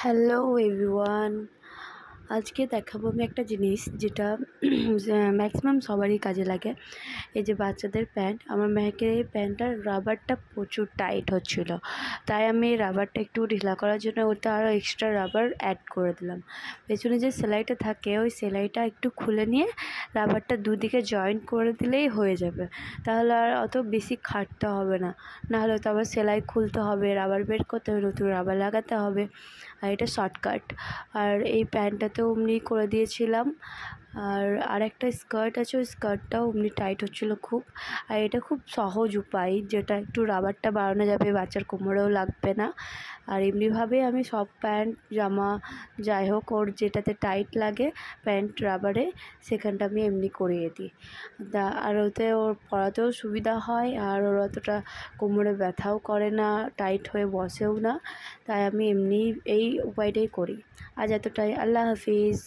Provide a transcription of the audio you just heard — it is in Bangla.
Hello everyone. আজকে দেখাবো আমি একটা জিনিস যেটা ম্যাক্সিমাম সবারই কাজে লাগে। এই যে বাচ্চাদের প্যান্ট, আমার মেয়েকে এই প্যান্টটার রাবারটা প্রচুর টাইট হচ্ছিল, তাই আমি রাবারটা একটু ঢিলা করার জন্য ওটা আরও এক্সট্রা রাবার অ্যাড করে দিলাম। পেছনে যে সেলাইটা থাকে ওই সেলাইটা একটু খুলে নিয়ে রাবারটা দুদিকে জয়েন্ট করে দিলেই হয়ে যাবে, তাহলে আর অত বেশি খাটতে হবে না। নাহলে তো আবার সেলাই খুলতে হবে, রাবার বের করতে হবে, নতুন রাবার লাগাতে হবে। আর এটা শর্টকাট। আর এই প্যান্টটাতেও অমনি করে দিয়েছিলাম। আর একটা স্কার্ট আছে, ওই স্কার্টটাও অমনি টাইট হচ্ছিলো খুব। আর এটা খুব সহজ উপায়, যেটা একটু রাবারটা বাড়ানো যাবে, বাচ্চার কোমরেও লাগবে না। আর এমনিভাবে আমি সব প্যান্ট জামা যাই হোক ওর যেটাতে টাইট লাগে প্যান্ট রাবারে, সেখানটা আমি এমনি করিয়ে দিই। আর ওতে ওর পরাতেও সুবিধা হয়, আর ওর অতটা কোমরে ব্যথাও করে না, টাইট হয়ে বসেও না। তাই আমি এমনি এই উপায়টাই করি। আজ এতটাই। আল্লাহ হাফিজ।